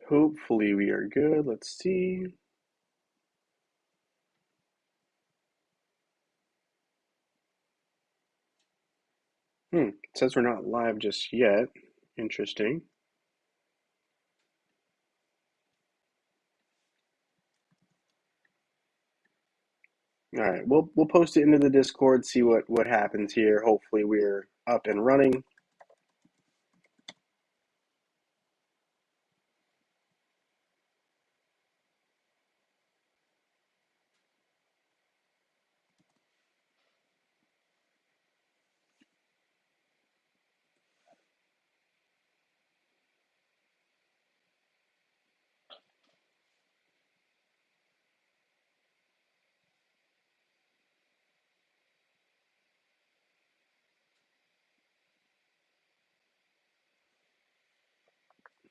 Hopefully we are good. Let's see. It says we're not live just yet. Interesting. All right, we'll post it into the Discord, see what happens here. Hopefully we're up and running.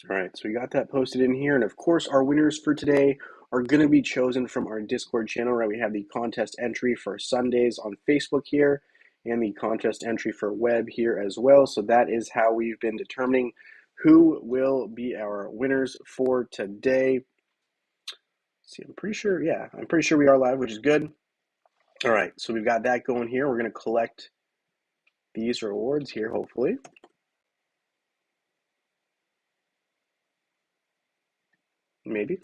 All right, so we got that posted in here, and of course our winners for today are going to be chosen from our Discord channel. Right, we have the contest entry for Sundays on Facebook here, and the contest entry for web here as well. So that is how we've been determining who will be our winners for today. Let's see, I'm pretty sure we are live, which is good. All right, so we've got that going here. We're going to collect these rewards here, hopefully. Maybe.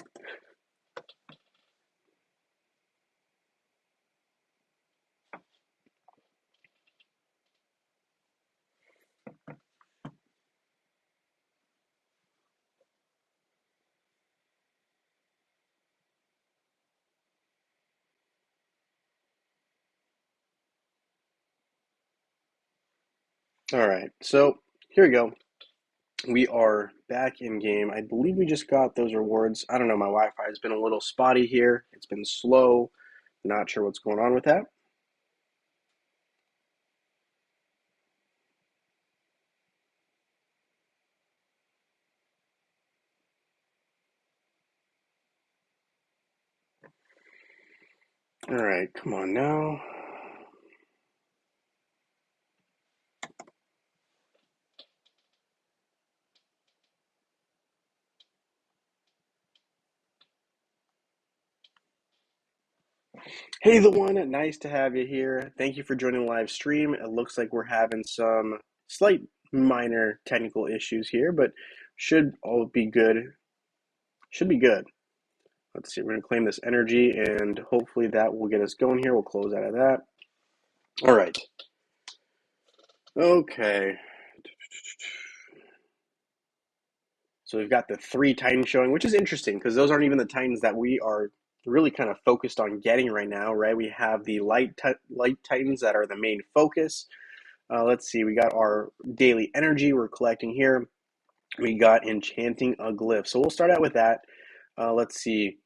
All right, so here we go. We are back in game. I believe we just got those rewards. I don't know, my Wi-Fi has been a little spotty here. It's been slow. Not sure what's going on with that. All right, come on now. Hey, the one, nice to have you here. Thank you for joining the live stream. It looks like we're having some slight minor technical issues here, but should all be good. Should be good. Let's see, we're going to claim this energy, and hopefully that will get us going here. We'll close out of that. All right. Okay. So we've got the 3 Titans showing, which is interesting because those aren't even the Titans that we are really kind of focused on getting right now, right? We have the light Titans that are the main focus. Let's see, we got our daily energy we're collecting here. We got enchanting a glyph. So we'll start out with that. Let's see.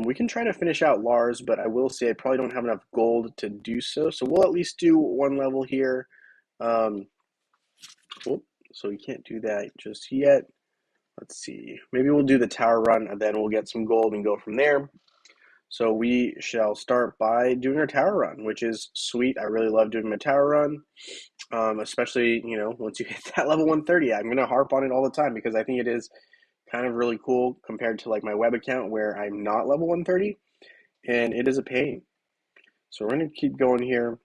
We can try to finish out Lars, but I will say I probably don't have enough gold to do so. So we'll at least do 1 level here. So we can't do that just yet. Let's see. Maybe we'll do the tower run, and then we'll get some gold and go from there. So we shall start by doing our tower run, which is sweet. I really love doing my tower run, especially, once you hit that level 130. I'm going to harp on it all the time because I think it is kind of really cool compared to like my web account where I'm not level 130, and it is a pain. So we're going to keep going here.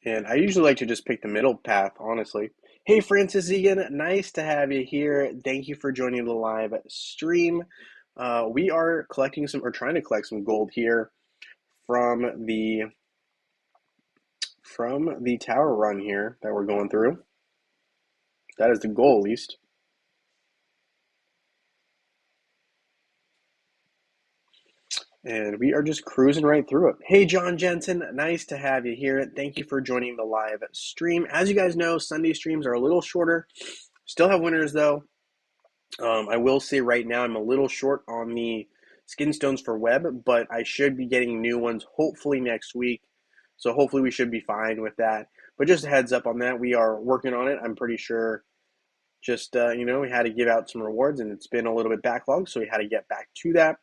And I usually like to just pick the middle path, honestly. Hey, Francis Egan, nice to have you here. Thank you for joining the live stream. We are collecting or trying to collect some gold here from the tower run here that we're going through. That is the goal, at least. And we are just cruising right through it. Hey, John Jensen, nice to have you here. Thank you for joining the live stream. As you guys know, Sunday streams are a little shorter. Still have winners, though. I will say right now I'm a little short on the skin stones for web, but I should be getting new ones hopefully next week. So hopefully we should be fine with that. But just a heads up on that, we are working on it. I'm pretty sure just, we had to give out some rewards and it's been a little bit backlogged, so we had to get back to that.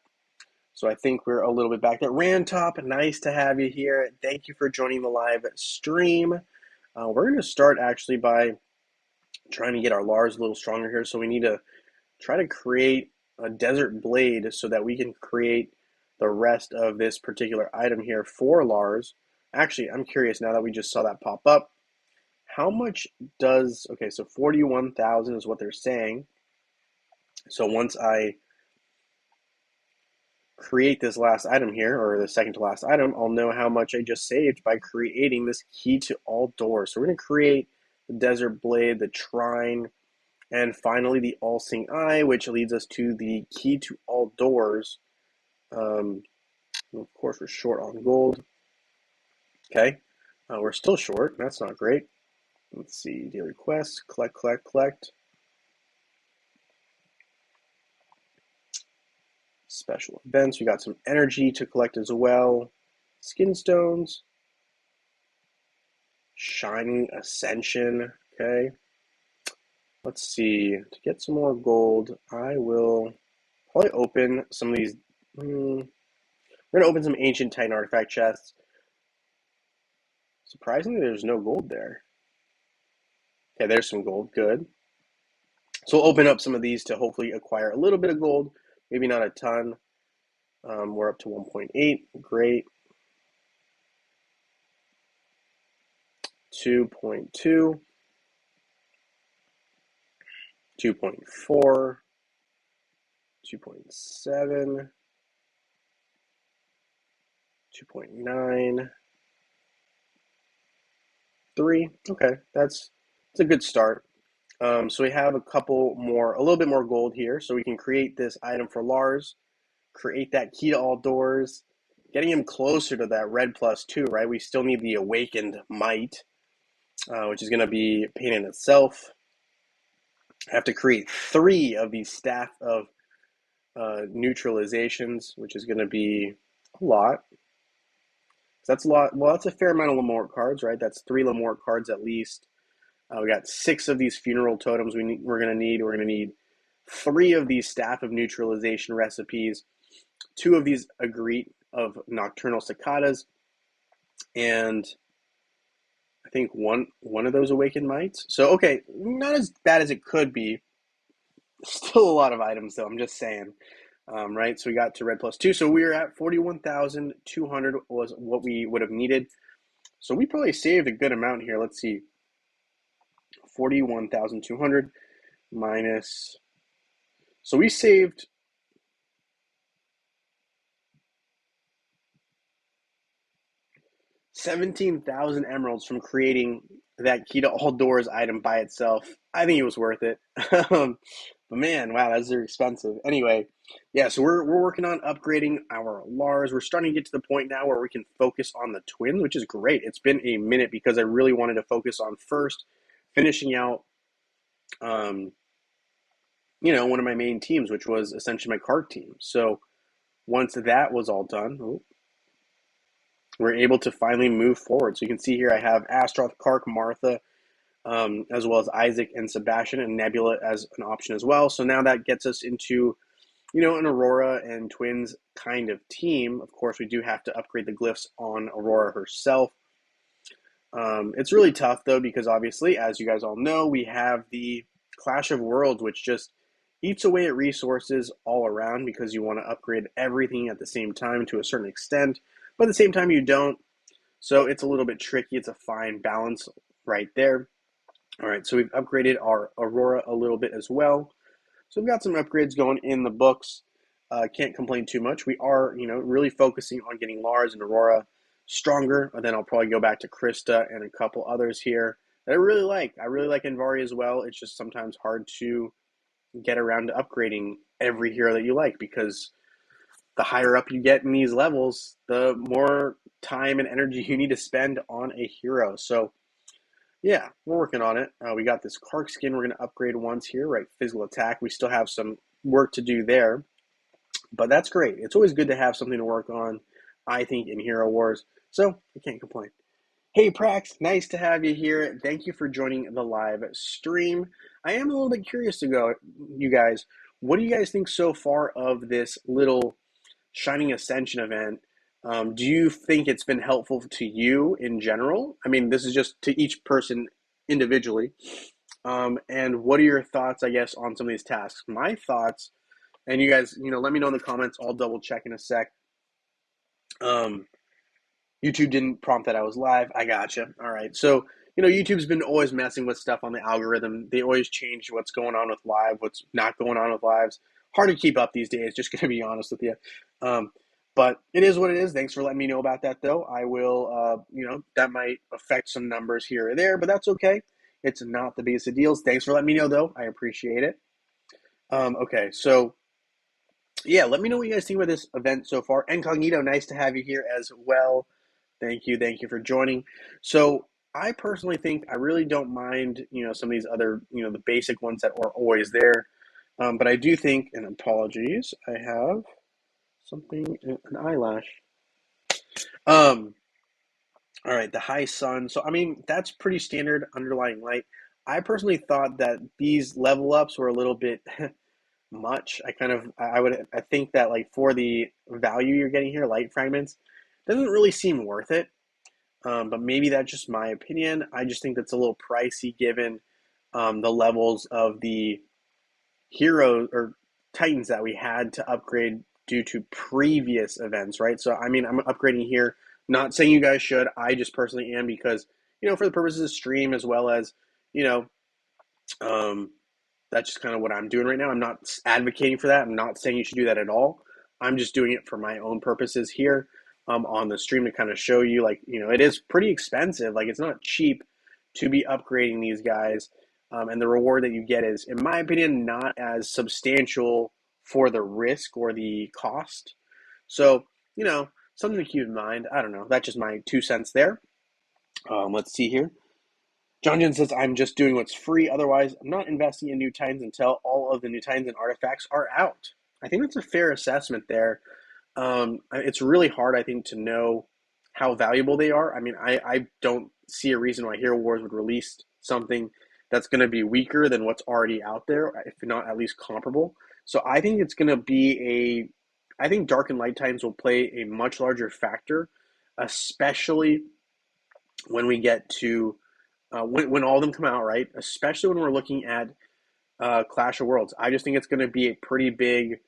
So I think we're a little bit back there. Rantop, nice to have you here. Thank you for joining the live stream. We're going to start actually by trying to get our Lars a little stronger here. So we need to try to create a desert blade so that we can create the rest of this particular item here for Lars. Actually, I'm curious now that we just saw that pop up. How much does, okay, so 41,000 is what they're saying. So once I create this last item here, or the second to last item, I'll know how much I just saved by creating this key to all doors. So we're going to create the desert blade, the trine, and finally the all-seeing eye, which leads us to the key to all doors. Of course, we're short on gold. Okay, we're still short. That's not great. Let's see, daily quests, collect, collect, collect. Special events, we got some energy to collect as well. Skin stones. Shining Ascension, okay. Let's see, to get some more gold, I will probably open some of these. We're going to open some Ancient Titan artifact chests. Surprisingly, there's no gold there. Okay, there's some gold, good. So we'll open up some of these to hopefully acquire a little bit of gold, maybe not a ton. We're up to 1.8, great. 2.2, 2.4, 2.7, 2.9, 3. Okay, that's a good start. So we have a little bit more gold here, so we can create this item for Lars, create that key to all doors, getting him closer to that red +2, right? We still need the awakened might, which is going to be a pain in itself. I have to create 3 of these staff of neutralizations, which is going to be a lot. That's a lot. Well, that's a fair amount of Lamort cards, right? That's 3 Lamort cards at least. We got 6 of these funeral totems we're going to need. We're going to need 3 of these staff of neutralization recipes, 2 of these agreed of nocturnal cicadas, and I think one of those awakened mites. So, okay, not as bad as it could be. Still a lot of items, though. I'm just saying. Right, so we got to red +2. So we were at 41,200 was what we would have needed. So we probably saved a good amount here. Let's see. 41,200 minus. So we saved 17,000 emeralds from creating that key to all doors item by itself. I think it was worth it. But man, wow, that's very expensive. Anyway, yeah, so we're working on upgrading our Lars. We're starting to get to the point now where we can focus on the twins, which is great. It's been a minute because I really wanted to focus on first finishing out one of my main teams, which was essentially my card team. So once that was all done, we're able to finally move forward. So you can see here I have Astroth, Kark, Martha, as well as Isaac and Sebastian, and Nebula as an option as well. So now that gets us into, an Aurora and Twins kind of team. Of course, we do have to upgrade the glyphs on Aurora herself. It's really tough, though, because obviously, as you guys all know, we have the Clash of Worlds, which just eats away at resources all around because you want to upgrade everything at the same time to a certain extent, but at the same time you don't. So it's a little bit tricky. It's a fine balance right there. All right, so we've upgraded our Aurora a little bit as well. So we've got some upgrades going in the books. Can't complain too much. We are, really focusing on getting Lars and Aurora stronger. And then I'll probably go back to Krista and a couple others here that I really like. I really like Envari as well. It's just sometimes hard to get around to upgrading every hero that you like because the higher up you get in these levels, the more time and energy you need to spend on a hero. So yeah, we're working on it. We got this Kark skin we're going to upgrade once here, right? Physical attack. We still have some work to do there, but that's great. It's always good to have something to work on, I think, in Hero Wars. So I can't complain. Hey, Prax, nice to have you here. Thank you for joining the live stream. I am a little bit curious to go, you guys. What do you guys think so far of this little Shining Ascension event, do you think it's been helpful to you in general? I mean, this is just to each person individually. And what are your thoughts, I guess, on some of these tasks? My thoughts, and you guys, let me know in the comments. I'll double check in a sec. Um, YouTube didn't prompt that I was live. I gotcha. All right. So, YouTube's been always messing with stuff on the algorithm. They always change what's going on with live, what's not going on with lives. Hard to keep up these days, just going to be honest with you. But it is what it is. Thanks for letting me know about that, though. I will, that might affect some numbers here or there, but that's okay. It's not the biggest of deals. Thanks for letting me know, though. I appreciate it. Okay, so yeah, let me know what you guys think about this event so far. Incognito, nice to have you here as well. Thank you for joining. So I personally think I really don't mind, some of these other, the basic ones that are always there. But I do think, and apologies, I have something, an eyelash. All right, the high sun. So I mean, that's pretty standard underlying light. I personally thought that these level ups were a little bit much. I think that like for the value you're getting here, light fragments, doesn't really seem worth it. But maybe that's just my opinion. I just think that's a little pricey given the levels of the heroes or titans that we had to upgrade due to previous events, right? So, I mean, I'm upgrading here. Not saying you guys should. I just personally am because, for the purposes of stream as well as, you know, um, that's just kind of what I'm doing right now. I'm not advocating for that. I'm not saying you should do that at all. I'm just doing it for my own purposes here on the stream to kind of show you, like, it is pretty expensive. Like, it's not cheap to be upgrading these guys. And the reward that you get is, in my opinion, not as substantial for the risk or the cost. So, something to keep in mind. I don't know. That's just my 2 cents there. Let's see here. John Jen says, I'm just doing what's free. Otherwise, I'm not investing in new titans until all of the new titans and artifacts are out. I think that's a fair assessment there. It's really hard, I think, to know how valuable they are. I mean, I don't see a reason why Hero Wars would release something that's going to be weaker than what's already out there, if not at least comparable. So I think it's going to be I think Dark and Light Titans will play a much larger factor, especially when we get to when all of them come out, right? Especially when we're looking at Clash of Worlds. I just think it's going to be a pretty big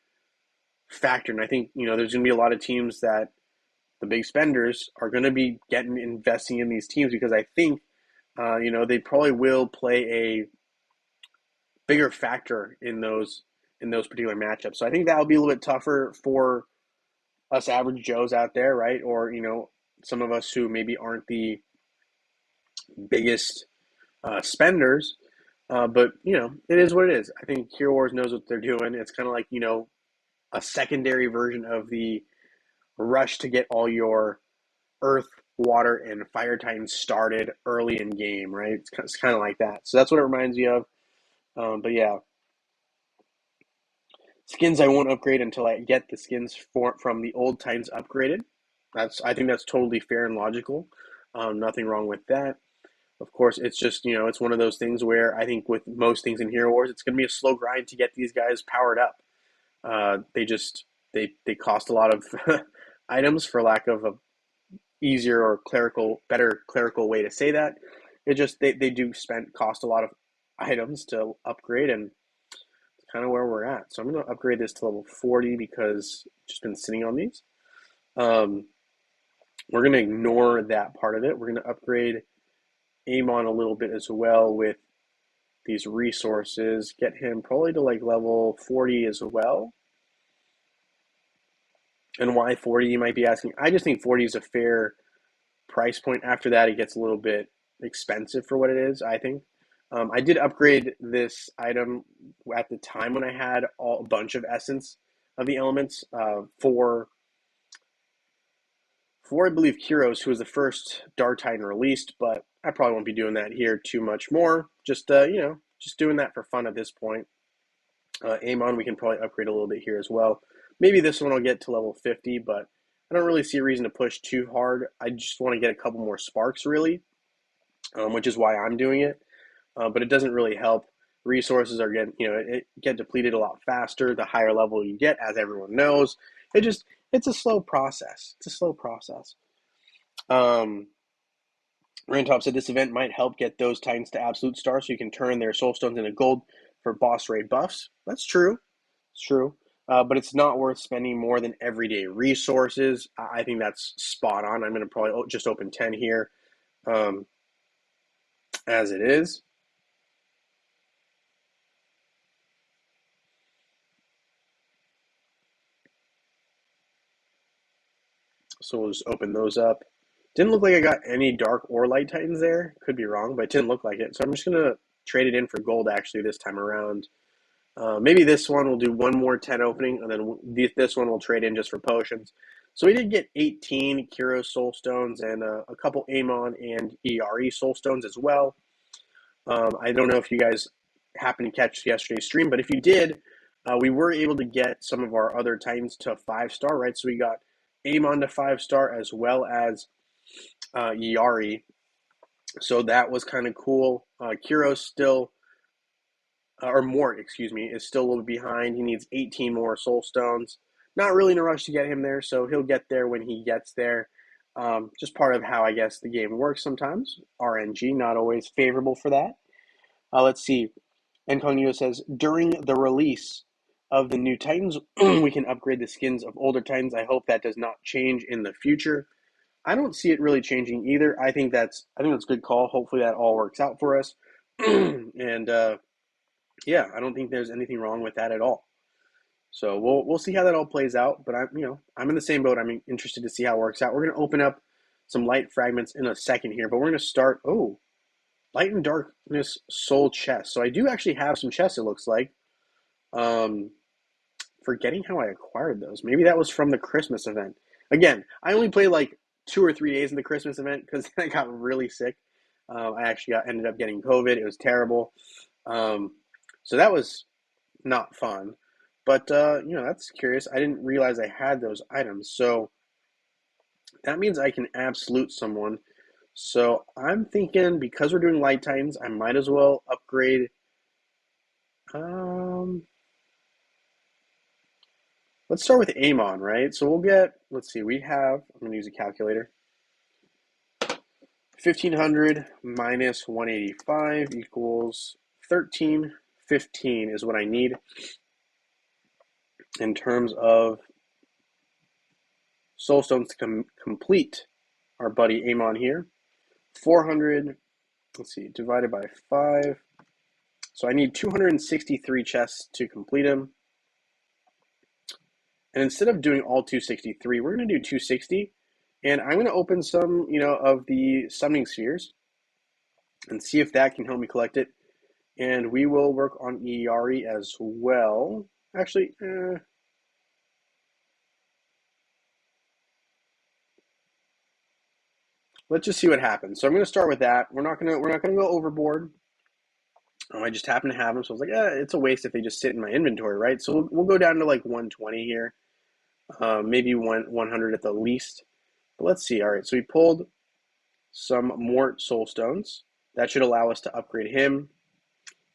factor, and I think there's going to be a lot of teams that the big spenders are going to be investing in these teams because I think they probably will play a bigger factor in those particular matchups. So I think that will be a little bit tougher for us average Joes out there, right? Or some of us who maybe aren't the biggest spenders. But it is what it is. I think Hero Wars knows what they're doing. It's kind of like a secondary version of the rush to get all your Earth, Water, and Fire Titans started early in game, right? It's kind of like that. So that's what it reminds me of. But yeah, skins I won't upgrade until I get the skins from the old Titans upgraded. I think that's totally fair and logical. Nothing wrong with that. Of course, it's just, it's one of those things where I think with most things in Hero Wars, it's going to be a slow grind to get these guys powered up. They cost a lot of items, for lack of a easier or better clerical way to say that. It just, they do cost a lot of items to upgrade, and it's kind of where we're at. So I'm going to upgrade this to level 40 because I've just been sitting on these. We're going to ignore that part of it. We're going to upgrade Amon a little bit as well with these resources. Get him probably to like level 40 as well. And why 40, you might be asking. I just think 40 is a fair price point. After that, it gets a little bit expensive for what it is, I think. I did upgrade this item at the time when I had a bunch of essence of the elements for I believe, Kyros, who was the first Dark Titan released, but I probably won't be doing that here too much more. Just, just doing that for fun at this point. Amon, we can probably upgrade a little bit here as well. Maybe this one will get to level 50, but I don't really see a reason to push too hard. I just want to get a couple more sparks, really, which is why I'm doing it. But it doesn't really help. Resources are getting, it get depleted a lot faster the higher level you get, as everyone knows. it's a slow process. It's a slow process. Um, Rantop said this event might help get those Titans to absolute star so you can turn their soul stones into gold for boss raid buffs. That's true. It's true. But it's not worth spending more than everyday resources. I think that's spot on. I'm going to probably just open 10 here as it is. So we'll just open those up. Didn't look like I got any dark or light Titans there. Could be wrong, but it didn't look like it. So I'm just going to trade it in for gold actually this time around. Maybe this one we'll do one more 10 opening, and then this one we'll trade in just for potions. So we did get 18 Kiro Soul Stones and a couple Amon and ERE Soul Stones as well. I don't know if you guys happened to catch yesterday's stream, but if you did, we were able to get some of our other Titans to 5-star, right? So we got Amon to 5-star as well as Yari. So that was kind of cool. Kiro's still, or Mort, excuse me, is still a little behind. He needs 18 more Soul Stones. Not really in a rush to get him there, so he'll get there when he gets there. Just part of how I guess the game works sometimes. RNG, not always favorable for that. Let's see. Incognito says, during the release of the new Titans, we can upgrade the skins of older Titans. I hope that does not change in the future. I don't see it really changing either. I think that's a good call. Hopefully that all works out for us. And yeah, I don't think there's anything wrong with that at all. So we'll see how that all plays out. But I'm in the same boat. I'm interested to see how it works out. We're gonna open up some light fragments in a second here, but we're gonna start. Oh, light and darkness soul chest. So I do actually have some chests. It looks like. Forgetting how I acquired those. Maybe that was from the Christmas event. Again, I only played like 2 or 3 days in the Christmas event because I got really sick. I actually ended up getting COVID. It was terrible. So that was not fun. But that's curious. I didn't realize I had those items. So that means I can absolute someone. So I'm thinking because we're doing light titans, I might as well upgrade. Let's start with Amon, right? So we'll get, let's see, I'm going to use a calculator. 1,500 minus 185 equals 1,315 is what I need in terms of soul stones to complete our buddy Amon here. 400, let's see, divided by 5. So I need 263 chests to complete him. And instead of doing all 263, we're going to do 260. And I'm going to open some, of the summoning spheres and see if that can help me collect it. And we will work on Iari as well. Actually, let's just see what happens. So I'm going to start with that. We're not going to go overboard. I just happen to have them, so I was like, it's a waste if they just sit in my inventory, right? So we'll go down to like 120 here, maybe 100 at the least. But let's see. All right, so we pulled some more soul stones. That should allow us to upgrade him.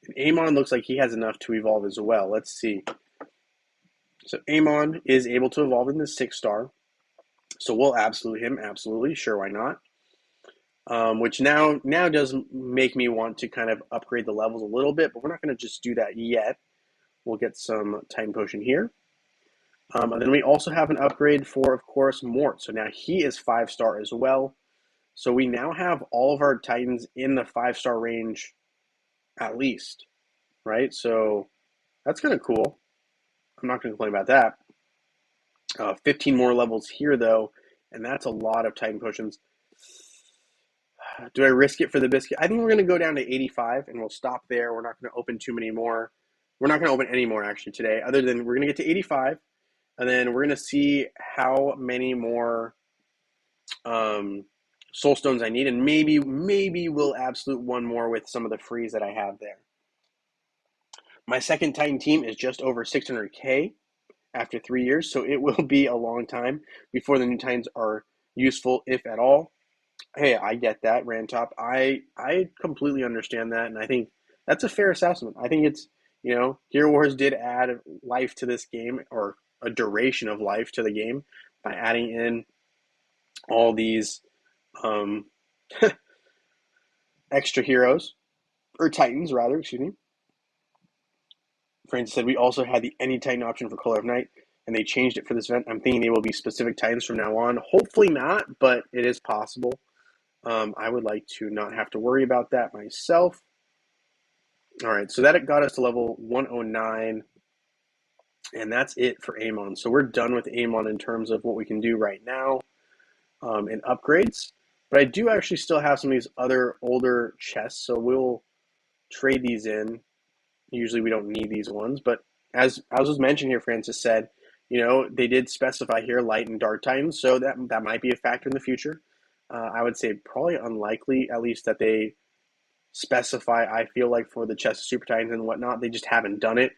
And Amon looks like he has enough to evolve as well. Let's see. So Amon is able to evolve into 6-star. So we'll absolute him, absolutely. Sure, why not? Which now does make me want to kind of upgrade the levels a little bit, but we're not going to just do that yet. We'll get some Titan Potion here. And then we also have an upgrade for, of course, Mort. So now he is 5-star as well. So we now have all of our Titans in the 5-star range at least, right? So that's kind of cool. I'm not going to complain about that. 15 more levels here, though, and that's a lot of Titan Potions. Do I risk it for the biscuit? I think we're going to go down to 85, and we'll stop there. We're not going to open too many more. We're not going to open any more, actually, today, other than we're going to get to 85, and then we're going to see how many more soul stones I need, and maybe we'll absolute one more with some of the frees that I have there. My second Titan team is just over 600k after 3 years, so it will be a long time before the new Titans are useful, if at all. Hey, I get that, Rantop. I completely understand that, and I think that's a fair assessment. I think it's, Hero Wars did add life to this game, or a duration of life to the game by adding in all these um, extra heroes, or Titans rather, excuse me. Francis said we also had the any Titan option for Color of Night, and they changed it for this event. I'm thinking they will be specific Titans from now on. Hopefully not, but it is possible. I would like to not have to worry about that myself. All right, so that got us to level 109, and that's it for Amon. So we're done with Amon in terms of what we can do right now in upgrades. But I do actually still have some of these other older chests, so we'll trade these in. Usually we don't need these ones, but as was mentioned here, Francis said, they did specify here light and dark titans, so that might be a factor in the future. I would say probably unlikely, at least that they specify, I feel like, for the chest of super titans and whatnot. They just haven't done it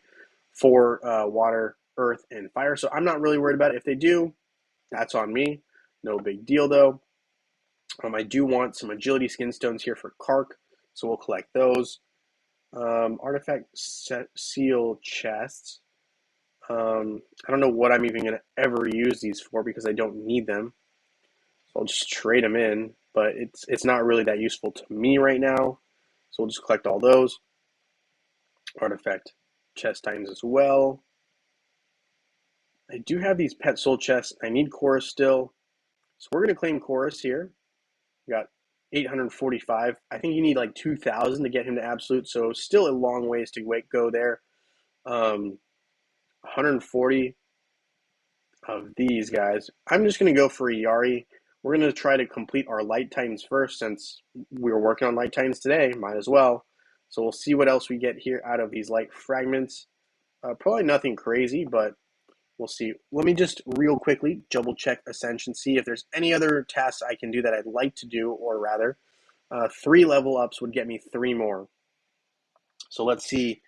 for water, earth, and fire, so I'm not really worried about it. If they do, that's on me. No big deal, though. I do want some agility skin stones here for Kark, so we'll collect those. Artifact seal chests. I don't know what I'm even going to ever use these for because I don't need them. So I'll just trade them in, but it's not really that useful to me right now. So we'll just collect all those. Artifact chest titans as well. I do have these pet soul chests. I need Chorus still. So we're going to claim Chorus here. We got 845. I think you need like 2,000 to get him to absolute, so still a long ways to go there. 140 of these guys. I'm just going to go for Yari. We're going to try to complete our light titans first since we were working on light titans today. Might as well. So we'll see what else we get here out of these light fragments. Probably nothing crazy, but we'll see. Let me just real quickly double check Ascension, see if there's any other tasks I can do that I'd like to do, or rather, 3 level ups would get me 3 more. So let's see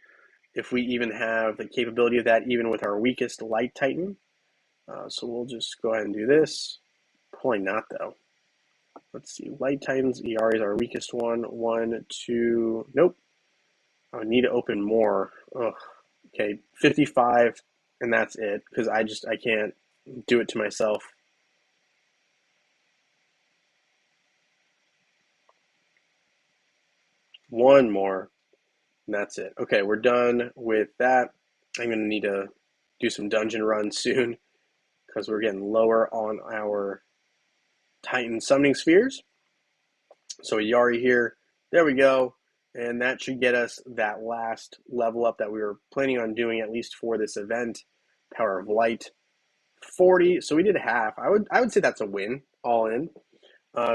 if we even have the capability of that even with our weakest light titan. So we'll just go ahead and do this. Probably not, though. Let's see. Light Titans, ER is our weakest one. 1, 2, nope. I need to open more. Ugh. Okay, 55, and that's it, because I can't do it to myself. One more, and that's it. Okay, we're done with that. I'm going to need to do some dungeon runs soon, because we're getting lower on our Titan summoning spheres. So Yari here, there we go, and that should get us that last level up that we were planning on doing, at least for this event. Power of Light, 40. So we did half. I would say that's a win, all in.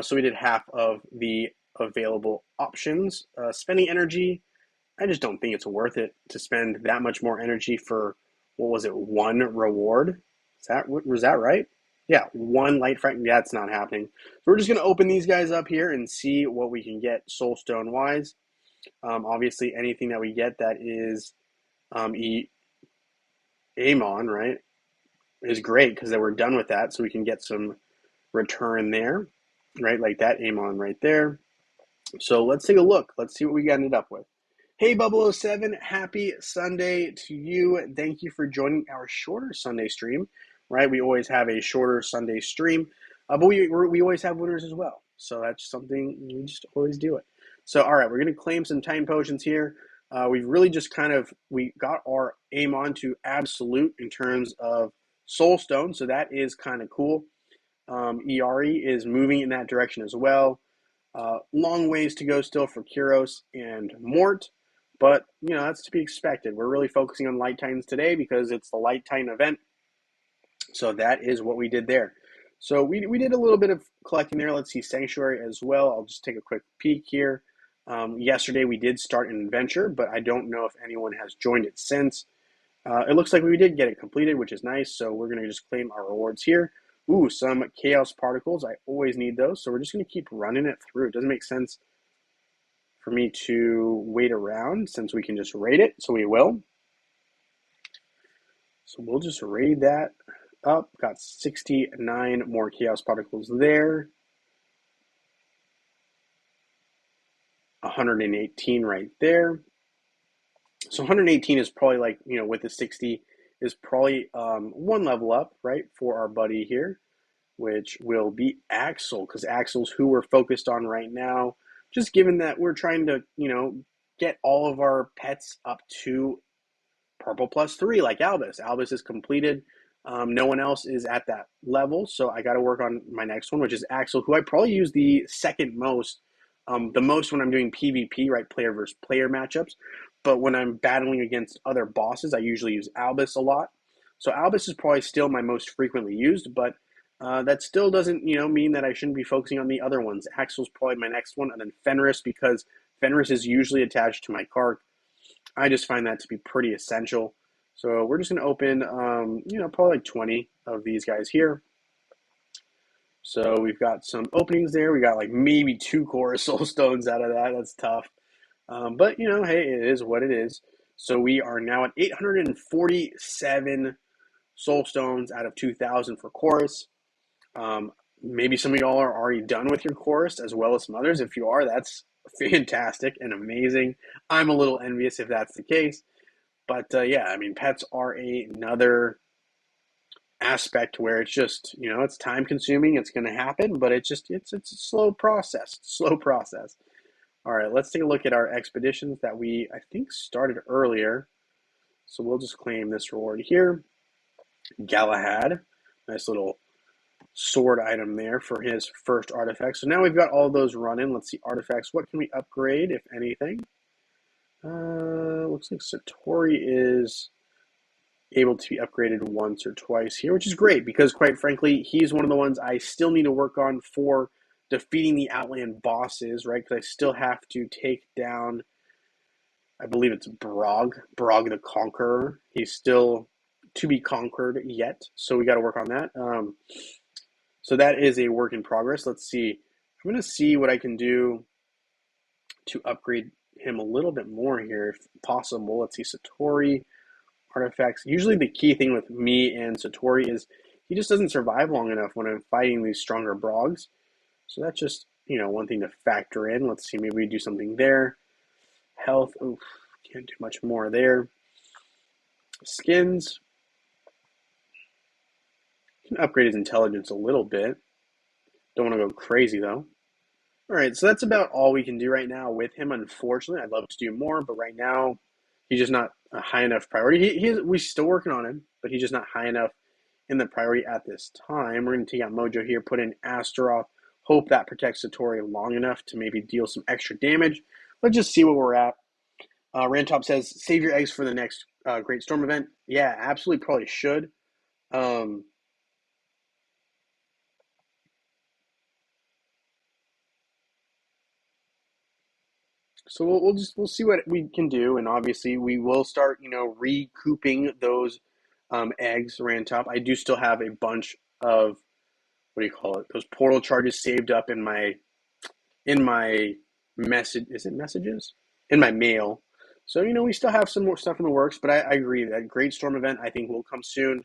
So we did half of the available options. Spending energy, I just don't think it's worth it to spend that much more energy for, what was it, 1 reward? Was that right? Yeah, 1 light fragment. That's not happening. So we're just going to open these guys up here and see what we can get soulstone wise. Obviously, anything that we get that is Amon, right, is great because then we're done with that, so we can get some return there, right, like that Amon right there. So let's take a look. Let's see what we ended up with. Hey, Bubble07, happy Sunday to you. Thank you for joining our shorter Sunday stream, right? We always have a shorter Sunday stream, but we always have winners as well. So that's something, we just always do it. So, all right, we're going to claim some Titan potions here. We've really just we got our aim on to absolute in terms of soulstone, so that is kind of cool. Iari is moving in that direction as well. Long ways to go still for Kuros and Mort, but that's to be expected. We're really focusing on Light Titans today because it's the Light Titan event, so that is what we did there. So we did a little bit of collecting there. Let's see Sanctuary as well. I'll just take a quick peek here. Yesterday we did start an adventure, but I don't know if anyone has joined it since. It looks like we did get it completed, which is nice, so we're going to just claim our rewards here. Ooh, some chaos particles. I always need those, so we're just going to keep running it through. It doesn't make sense for me to wait around since we can just raid it, so we will. So we'll just raid that up. Got 69 more chaos particles there. 118 right there. So 118 is probably like, with the 60, is probably one level up, right, for our buddy here, which will be Axel, because Axel's who we're focused on right now. Just given that we're trying to, get all of our pets up to purple +3, like Albus. Albus is completed. No one else is at that level, so I got to work on my next one, which is Axel, who I probably use the second most, the most when I'm doing PvP, right, player versus player matchups. But when I'm battling against other bosses, I usually use Albus a lot. So Albus is probably still my most frequently used, but that still doesn't, mean that I shouldn't be focusing on the other ones. Axel's probably my next one, and then Fenris, because Fenris is usually attached to my cart. I just find that to be pretty essential. So we're just going to open, probably like 20 of these guys here. So we've got some openings there. We got like maybe 2 core soul stones out of that. That's tough. But, hey, it is what it is. So we are now at 847 soul stones out of 2,000 for chorus. Maybe some of y'all are already done with your chorus as well as some others. If you are, that's fantastic and amazing. I'm a little envious if that's the case. But yeah, I mean, pets are another aspect where it's just, it's time consuming. It's going to happen, but it's a slow process. Slow process. All right, let's take a look at our expeditions that we, I think, started earlier. So we'll just claim this reward here. Galahad, nice little sword item there for his first artifact. So now we've got all those running. Let's see, artifacts. What can we upgrade, if anything? Looks like Satori is able to be upgraded once or twice here, which is great because, quite frankly, he's one of the ones I still need to work on for defeating the Outland bosses, right? Because I still have to take down, I believe it's Brog the Conqueror. He's still to be conquered yet, so we got to work on that. So that is a work in progress. Let's see. I'm going to see what I can do to upgrade him a little bit more here, if possible. Let's see, Satori artifacts. Usually the key thing with me and Satori is he just doesn't survive long enough when I'm fighting these stronger Brogs. So that's just, one thing to factor in. Let's see, maybe we do something there. Health, oof, can't do much more there. Skins. Can upgrade his intelligence a little bit. Don't want to go crazy though. All right, so that's about all we can do right now with him. Unfortunately, I'd love to do more, but right now he's just not a high enough priority. We're still working on him, but he's just not high enough in the priority at this time. We're going to take out Mojo here, put in Astaroth, hope that protects Satori long enough to maybe deal some extra damage. Let's just see where we're at. Rantop says, save your eggs for the next Great Storm event. Yeah, absolutely, probably should. So we'll see what we can do, and obviously we will start recouping those eggs. Rantop. I do still have a bunch of those portal charges saved up in my message. Is it messages? In my mail. So we still have some more stuff in the works, but I agree that Great Storm event I think will come soon.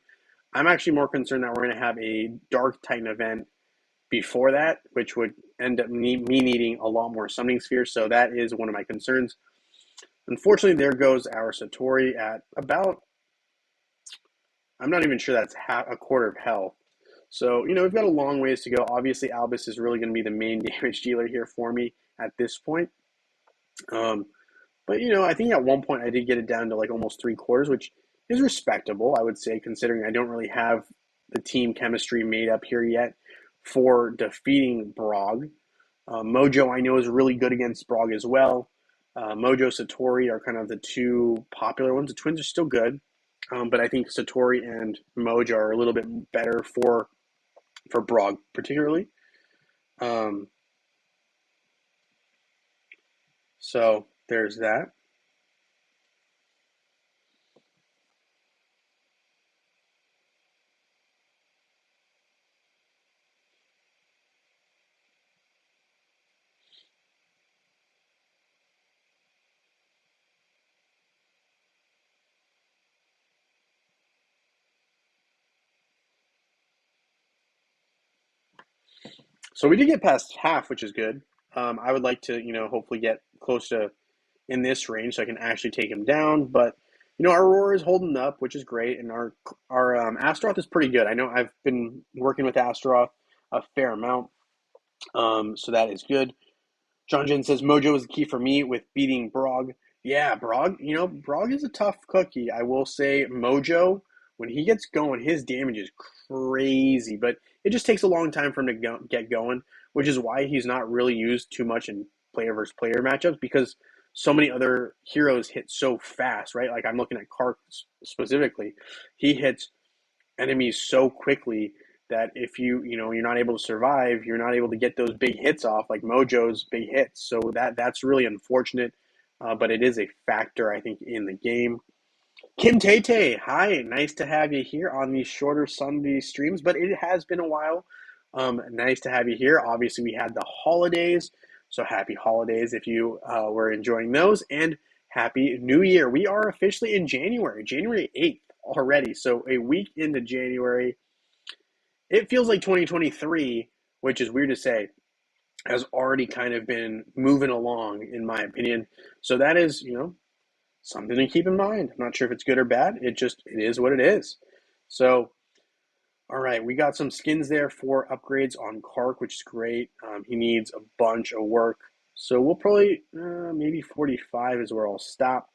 I'm actually more concerned that we're going to have a Dark Titan event before that, which would end up me needing a lot more summoning spheres. So that is one of my concerns. Unfortunately, there goes our Satori at about, I'm not even sure that's a quarter of health. So, we've got a long ways to go. Obviously, Albus is really going to be the main damage dealer here for me at this point. But, I think at one point I did get it down to like almost 3/4, which is respectable, I would say, considering I don't really have the team chemistry made up here yet for defeating Brog. Mojo, I know, is really good against Brog as well. Mojo, Satori are kind of the two popular ones. The twins are still good, but I think Satori and Mojo are a little bit better for Brog, particularly. So there's that. So we did get past half, which is good. I would like to, hopefully get close to in this range so I can actually take him down. But Our Aurora is holding up, which is great, and our Astaroth is pretty good. I know I've been working with Astaroth a fair amount, so that is good. John Jen says Mojo is the key for me with beating Brog. Yeah, Brog, Brog is a tough cookie. I will say Mojo, when he gets going, his damage is crazy, but it just takes a long time for him to get going, which is why he's not really used too much in player versus player matchups because so many other heroes hit so fast, right? Like I'm looking at Kark specifically. He hits enemies so quickly that if you're not able to survive, you're not able to get those big hits off like Mojo's big hits. So that's really unfortunate, but it is a factor I think in the game. Kim Tate, hi, nice to have you here on these shorter Sunday streams, but it has been a while. Nice to have you here. Obviously, we had the holidays, so happy holidays if you were enjoying those, and happy New Year. We are officially in January 8th already, so a week into January. It feels like 2023, which is weird to say, has already kind of been moving along, in my opinion. So that is, something to keep in mind. I'm not sure if it's good or bad. It is what it is. So, all right, we got some skins there for upgrades on Kark, which is great. He needs a bunch of work. So we'll probably, maybe 45 is where I'll stop.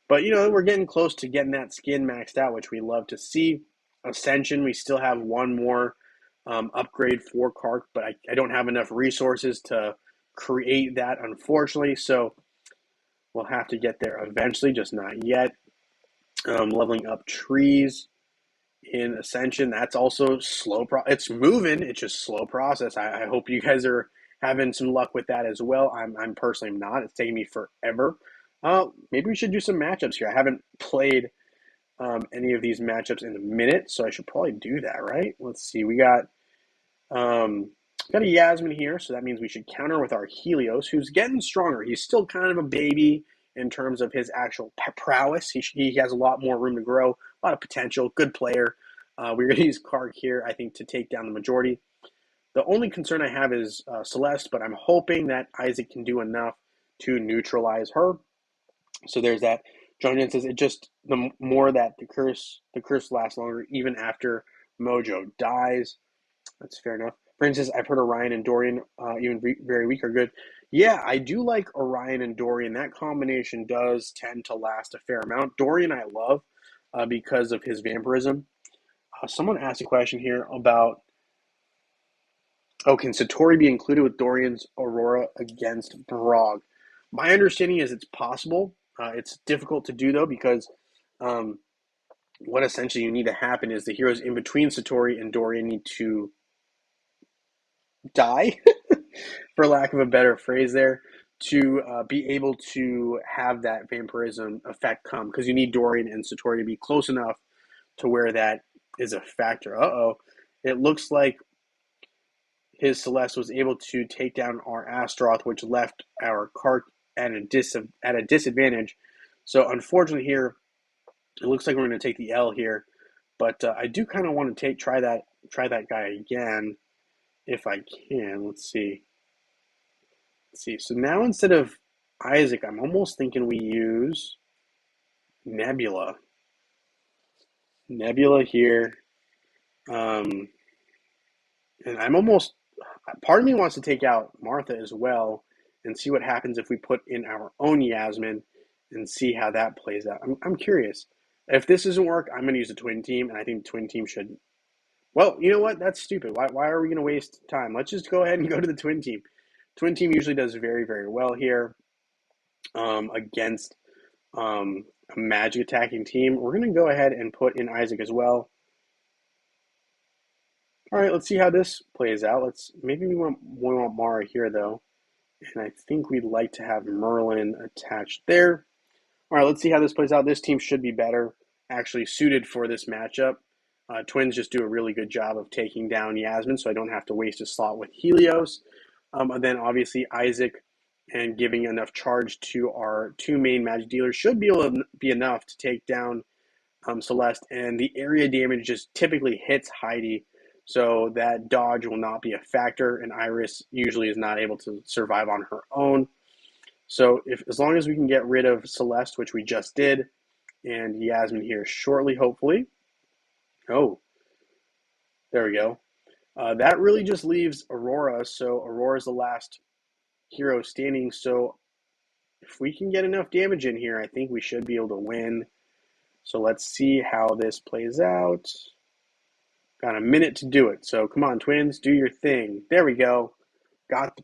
But, we're getting close to getting that skin maxed out, which we love to see. Ascension, we still have one more upgrade for Kark, but I don't have enough resources to create that, unfortunately. So we'll have to get there eventually, just not yet. Leveling up trees in Ascension, that's also slow. It's moving. It's just slow process. I hope you guys are having some luck with that as well. I'm personally not. It's taking me forever. Maybe we should do some matchups here. I haven't played any of these matchups in a minute, so I should probably do that, right? Let's see. We got a Yasmin here, so that means we should counter with our Helios, who's getting stronger. He's still kind of a baby in terms of his actual prowess. He has a lot more room to grow, a lot of potential, good player. We're going to use Kark here, I think, to take down the majority. The only concern I have is Celeste, but I'm hoping that Isaac can do enough to neutralize her. So there's that. John Jen says the more that the curse lasts longer, even after Mojo dies. That's fair enough. For instance, I've heard Orion and Dorian, even very weak, are good. Yeah, I do like Orion and Dorian. That combination does tend to last a fair amount. Dorian I love because of his vampirism. Someone asked a question here about, can Satori be included with Dorian's Aurora against Brog? My understanding is it's possible. It's difficult to do, though, because what essentially you need to happen is the heroes in between Satori and Dorian need to die, for lack of a better phrase there, to be able to have that vampirism effect come, because you need Dorian and Satori to be close enough to where that is a factor. It looks like his Celeste was able to take down our Astaroth, which left our Kark at a disadvantage. So unfortunately here, it looks like we're going to take the L here, but I do kind of want to try that guy again if I can. Let's see. So now instead of Isaac, I'm almost thinking we use Nebula. Nebula here. And I'm almost, part of me wants to take out Martha as well and see what happens if we put in our own Yasmin and see how that plays out. I'm curious. If this doesn't work, I'm going to use the twin team, and I think the twin team should. Well, you know what? That's stupid. Why are we going to waste time? Let's just go ahead and go to the twin team. Twin team usually does very, very well here against a magic attacking team. We're going to go ahead and put in Isaac as well. All right, let's see how this plays out. Maybe we want Mara here though, and I think we'd like to have Merlin attached there. All right, let's see how this plays out. This team should be better, actually suited for this matchup. Twins just do a really good job of taking down Yasmin, so I don't have to waste a slot with Helios. And then obviously Isaac and giving enough charge to our two main magic dealers should be able to be enough to take down Celeste. And the area damage just typically hits Heidi, so that dodge will not be a factor, and Iris usually is not able to survive on her own. So as long as we can get rid of Celeste, which we just did, and Yasmin here shortly, hopefully. Oh, there we go. That really just leaves Aurora. So Aurora's the last hero standing. So if we can get enough damage in here, I think we should be able to win. So let's see how this plays out. Got a minute to do it. So come on, Twins, do your thing. There we go.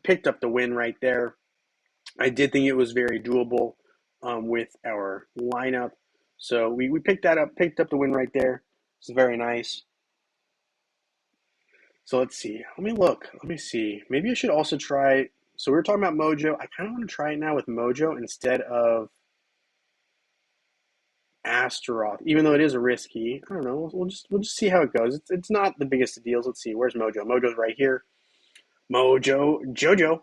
Picked up the win right there. I did think it was very doable with our lineup. So we picked that up, picked up the win right there. It's very nice. So let's see. Let me look. Let me see. Maybe I should also try. So we were talking about Mojo. I kind of want to try it now with Mojo instead of Astaroth, even though it is a risky. I don't know. We'll just see how it goes. It's not the biggest of deals. Let's see. Where's Mojo? Mojo's right here. Jojo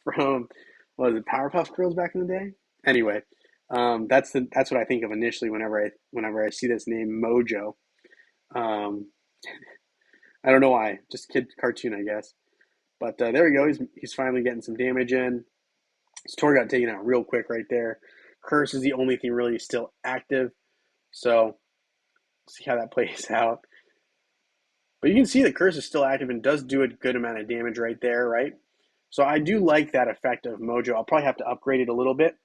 from what was it, Powerpuff Girls back in the day? Anyway, that's what I think of initially whenever I see this name Mojo. Um, I don't know why, just kid cartoon, I guess. But there we go. He's finally getting some damage in. His Tor got taken out real quick right there. Curse is the only thing really still active. So see how that plays out. But you can see the Curse is still active and does do a good amount of damage right there, right? So I do like that effect of Mojo. I'll probably have to upgrade it a little bit.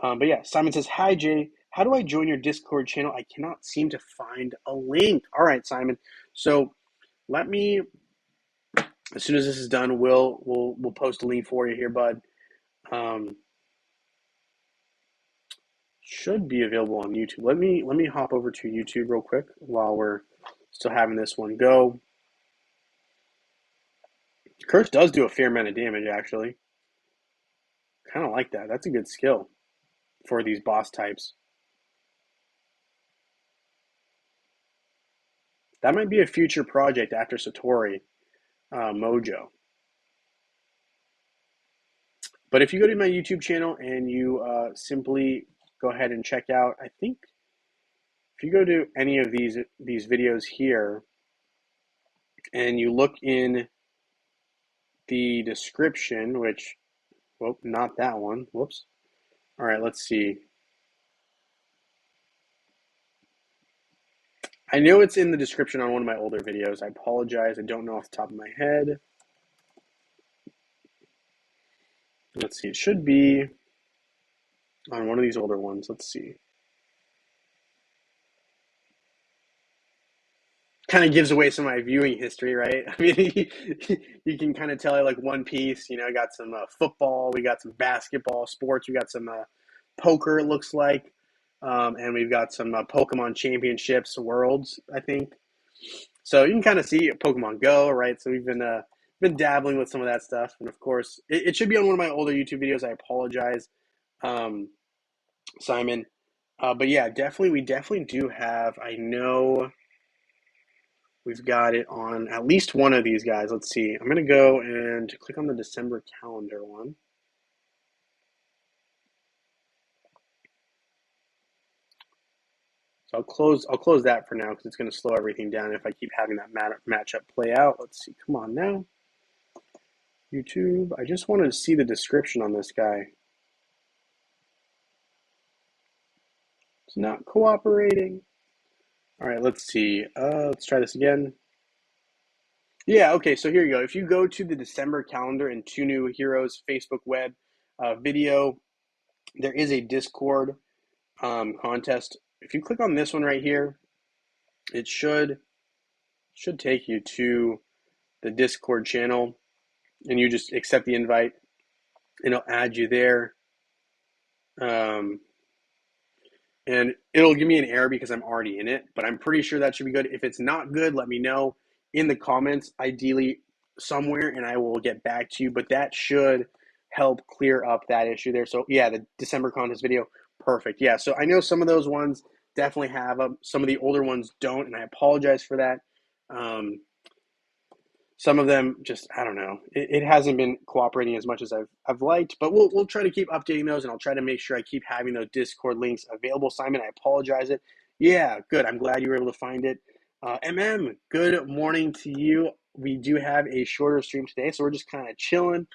But yeah, Simon says, "Hi Jay, how do I join your Discord channel? I cannot seem to find a link." All right, Simon. So let me, as soon as this is done, we'll post a link for you here, bud. Should be available on YouTube. Let me hop over to YouTube real quick while we're still having this one go. Curse does do a fair amount of damage, actually. Kind of like that. That's a good skill for these boss types. That might be a future project after Satori, Mojo. But if you go to my YouTube channel and you simply go ahead and check out, I think if you go to any of these videos here and you look in the description, which, well, not that one. Whoops. All right, let's see. I know it's in the description on one of my older videos. I apologize. I don't know off the top of my head. Let's see. It should be on one of these older ones. Let's see. Kind of gives away some of my viewing history, right? I mean, you can kind of tell I like One Piece. You know, I got some football, we got some basketball, sports, we got some poker. It looks like, and we've got some Pokemon Championships, Worlds, I think. So you can kind of see Pokemon Go, right? So we've been dabbling with some of that stuff, and of course, it should be on one of my older YouTube videos. I apologize, Simon, but yeah, we definitely do have. I know. We've got it on at least one of these guys. Let's see. I'm going to go and click on the December calendar one. So I'll close that for now because it's going to slow everything down if I keep having that matchup play out. Let's see. Come on now. YouTube. I just wanted to see the description on this guy. It's not cooperating. All right, let's see. Let's try this again. Yeah, okay, so here you go. If you go to the December calendar and Two New Heroes Facebook web video, there is a Discord contest. If you click on this one right here, it should take you to the Discord channel, and you just accept the invite, and it'll add you there. And it'll give me an error because I'm already in it, but I'm pretty sure that should be good. If it's not good, let me know in the comments, ideally somewhere, and I will get back to you. But that should help clear up that issue there. So yeah, the December contest video, perfect. Yeah, so I know some of those ones definitely have them. Some of the older ones don't, and I apologize for that. Some of them just, I don't know. It hasn't been cooperating as much as I've liked, but we'll try to keep updating those, and I'll try to make sure I keep having those Discord links available. Simon, I apologize it. Yeah, good. I'm glad you were able to find it. Good morning to you. We do have a shorter stream today, so we're just kind of chilling,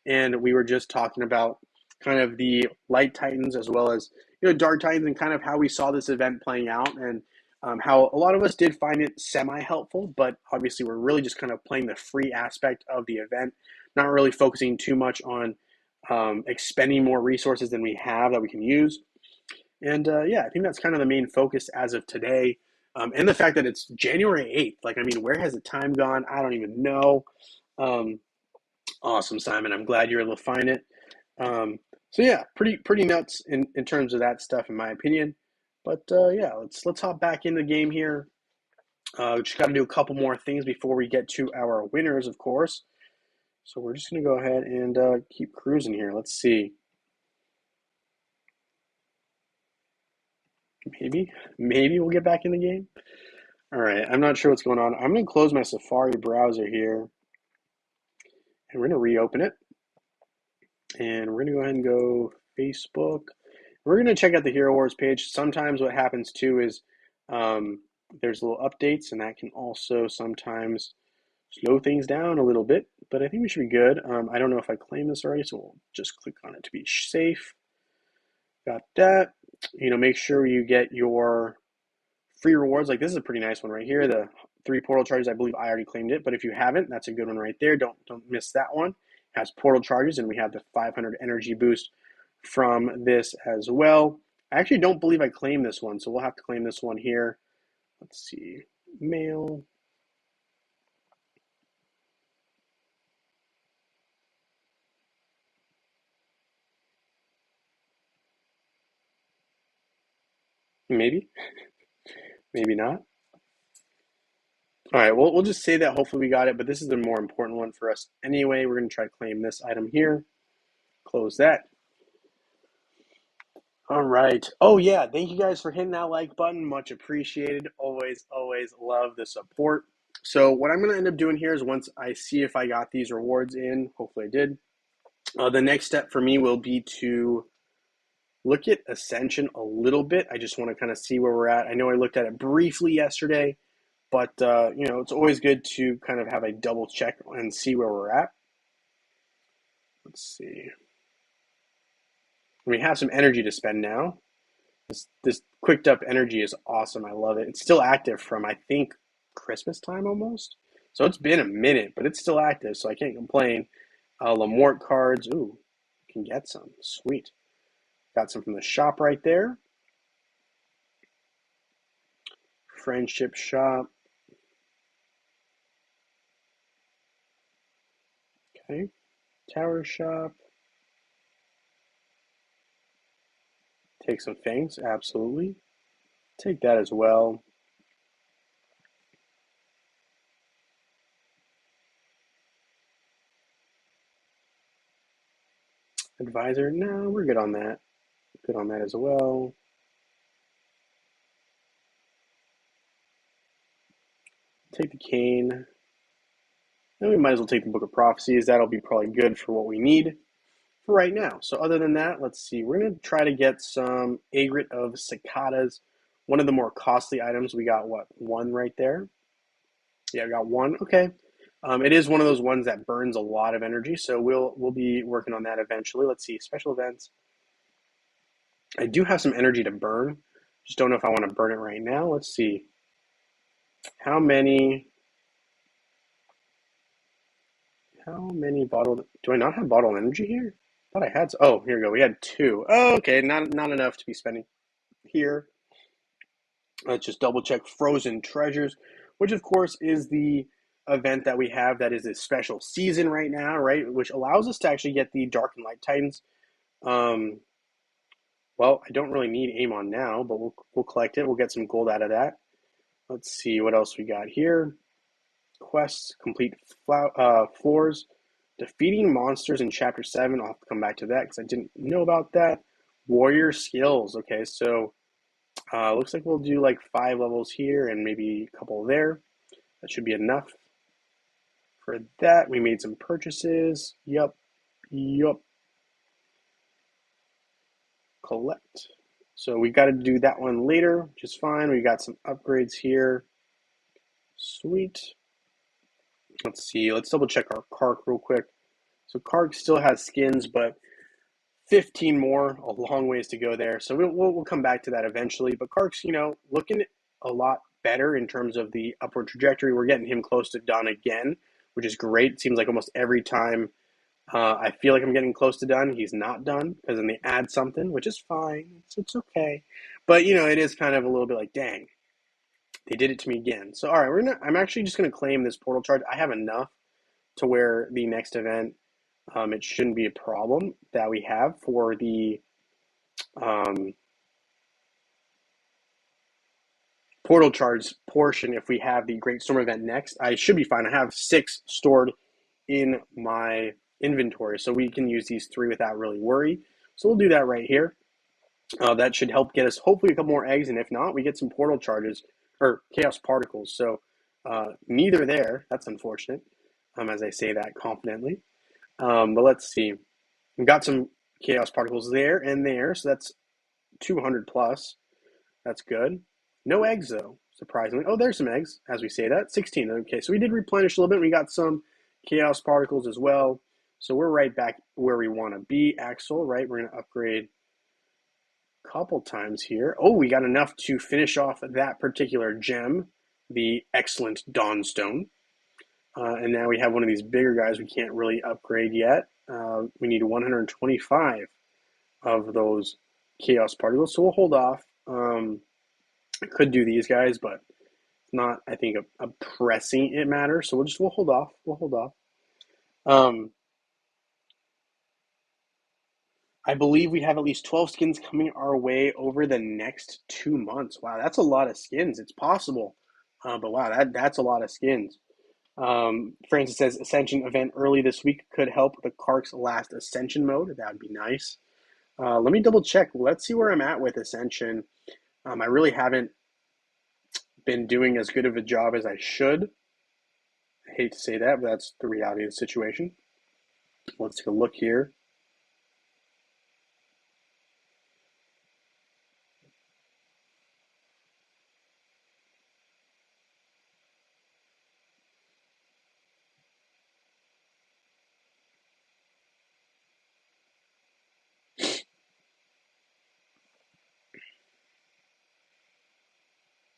and we were just talking about kind of the Light Titans as well as Dark Titans and kind of how we saw this event playing out, and how a lot of us did find it semi-helpful, but obviously we're really just kind of playing the free aspect of the event, not really focusing too much on expending more resources than we have that we can use. And yeah, I think that's kind of the main focus as of today. And the fact that it's January 8th. Like, I mean, where has the time gone? I don't even know. Um, awesome, Simon. I'm glad you're able to find it. So yeah, pretty nuts in terms of that stuff, in my opinion. But yeah, let's hop back in the game here. Just got to do a couple more things before we get to our winners, of course. So we're just going to go ahead and keep cruising here. Let's see. Maybe we'll get back in the game. All right, I'm not sure what's going on. I'm going to close my Safari browser here, and we're going to reopen it. And we're going to go ahead and go Facebook. We're going to check out the Hero Wars page. Sometimes what happens too is there's little updates, and that can also sometimes slow things down a little bit, but I think we should be good. I don't know if I claimed this already, so we'll just click on it to be safe. Got that. Make sure you get your free rewards. Like, this is a pretty nice one right here. The 3 portal charges, I believe I already claimed it, but if you haven't, that's a good one right there. Don't miss that one. It has portal charges, and we have the 500 energy boost from this as well. I actually don't believe I claimed this one, so we'll have to claim this one here. Let's see. Mail. Maybe. Maybe not. All right, well, we'll just say that hopefully we got it, but this is the more important one for us anyway. We're going to try to claim this item here. Close that. All right. Oh, yeah, thank you guys for hitting that like button. Much appreciated. Always love the support. So what I'm going to end up doing here is, once I see if I got these rewards in, hopefully I did, the next step for me will be to look at Ascension a little bit. I just want to kind of see where we're at. I know I looked at it briefly yesterday, but it's always good to kind of have a double check and see where we're at. Let's see. We have some energy to spend now. This quicked up energy is awesome. I love it. It's still active from, I think, Christmas time almost. So it's been a minute, but it's still active, so I can't complain. Lamort cards. Ooh, can get some. Sweet. Got some from the shop right there. Friendship shop. Okay. Tower shop. Take some things, absolutely. Take that as well. Advisor, no, we're good on that. Good on that as well. Take the cane. And we might as well take the Book of Prophecies. That'll be probably good for what we need for right now. So other than that, let's see. We're going to try to get some Agate of Cicadas. One of the more costly items. We got, what, 1 right there? Yeah, I got 1. Okay. It is one of those ones that burns a lot of energy, so we'll be working on that eventually. Let's see. Special events. I do have some energy to burn. Just don't know if I want to burn it right now. Let's see. How many bottled, do I not have bottled energy here? I thought I had, oh, here we go. We had 2. Oh, okay, not enough to be spending here. Let's just double check Frozen Treasures, which of course is the event that we have that is a special season right now, right? Which allows us to actually get the Dark and Light Titans. Well, I don't really need Amon now, but we'll collect it. We'll get some gold out of that. Let's see what else we got here. Quests, complete floors, defeating monsters in Chapter 7. I'll have to come back to that because I didn't know about that. Warrior skills. Okay, so looks like we'll do like 5 levels here and maybe a couple there. That should be enough for that. We made some purchases. Yup. Collect. So we got to do that one later, which is fine. We got some upgrades here. Sweet. Let's see. Let's double check our Kark real quick. So Kark still has skins, but 15 more, a long ways to go there. So we'll come back to that eventually. But Kark's, looking a lot better in terms of the upward trajectory. We're getting him close to done again, which is great. It seems like almost every time I feel like I'm getting close to done, he's not done because then they add something, which is fine. It's okay. But, it is kind of a little bit like, dang, they did it to me again. So, all right, I'm actually just going to claim this portal charge. I have enough to where the next event, it shouldn't be a problem that we have for the portal charge portion. If we have the Great Storm event next, I should be fine. I have 6 stored in my inventory, so we can use these 3 without really worry. So we'll do that right here. That should help get us hopefully a couple more eggs, and if not, we get some portal charges or chaos particles. So neither there. That's unfortunate, as I say that confidently. But let's see. We've got some chaos particles there and there, so that's 200 plus. That's good. No eggs, though, surprisingly. Oh, there's some eggs, as we say that. 16. Okay, so we did replenish a little bit. We got some chaos particles as well. So we're right back where we want to be, Axel, right? We're going to upgrade a couple times here. Oh, we got enough to finish off that particular gem, the excellent Dawnstone. And now we have one of these bigger guys we can't really upgrade yet. We need 125 of those chaos particles, so we'll hold off. I could do these guys, but not, I think, a pressing it matters. So we'll hold off. We'll hold off. I believe we have at least 12 skins coming our way over the next 2 months. Wow, that's a lot of skins. It's possible, but wow, that's a lot of skins. Francis says Ascension event early this week could help the Kark's last Ascension mode. That would be nice. Let me double check. Let's see where I'm at with Ascension. I really haven't been doing as good of a job as I should. I hate to say that, but that's the reality of the situation. Let's take a look here.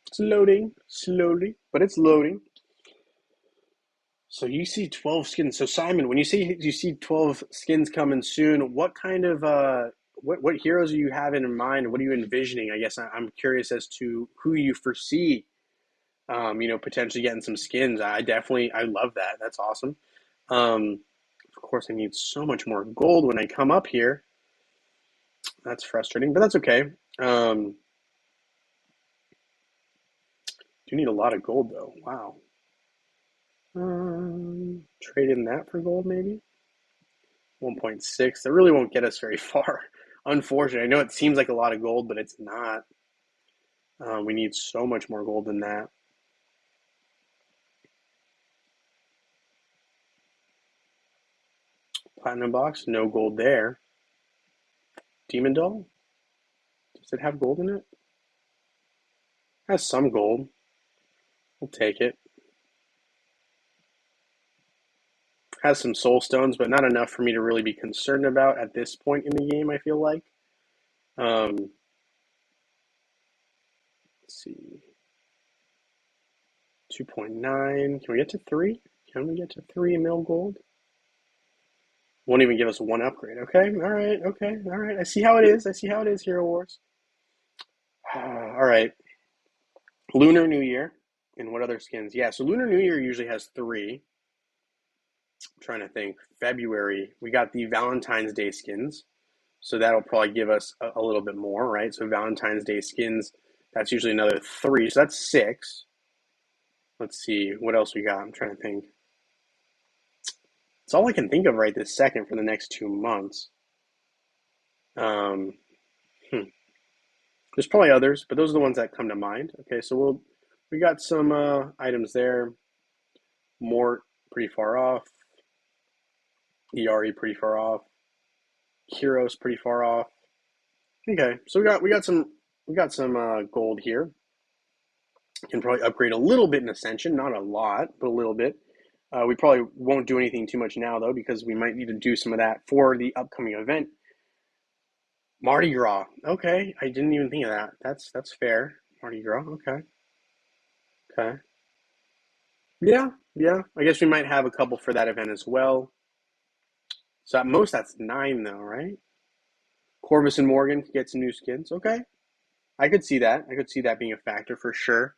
It's loading slowly, but it's loading. So you see 12 skins. So Simon, when you say you see 12 skins coming soon, what kind of what heroes do you have in mind? What are you envisioning? I guess I'm curious as to who you foresee, potentially getting some skins. I love that. That's awesome. Of course, I need so much more gold when I come up here. That's frustrating, but that's okay. Do need a lot of gold though. Wow. Trade in that for gold maybe. 1.6. That really won't get us very far. Unfortunately, I know it seems like a lot of gold, but it's not. We need so much more gold than that. Platinum box, no gold there. Demon doll? Does it have gold in it? Has some gold. We'll take it. Has some soul stones, but not enough for me to really be concerned about at this point in the game, I feel like. Let's see. 2.9. Can we get to 3? Can we get to 3 mil gold? Won't even give us 1 upgrade. Okay, all right, okay, all right. I see how it is. Hero Wars. All right. Lunar New Year. And what other skins? Yeah, so Lunar New Year usually has 3. I'm trying to think. February, we got the Valentine's Day skins. So that'll probably give us a little bit more, right? So Valentine's Day skins, that's usually another 3. So that's 6. Let's see. What else we got? I'm trying to think. It's all I can think of right this second for the next 2 months. There's probably others, but those are the ones that come to mind. Okay, so we got some items there. Mort pretty far off. ERE pretty far off. Heroes pretty far off. Okay, so we got some gold here. Can probably upgrade a little bit in Ascension, not a lot, but a little bit. We probably won't do anything too much now though, because we might need to do some of that for the upcoming event. Mardi Gras. Okay, I didn't even think of that. That's fair. Mardi Gras. Okay, okay. Yeah, yeah. I guess we might have a couple for that event as well. So at most that's 9 though, right? Corvus and Morgan could get some new skins. Okay, I could see that. I could see that being a factor for sure.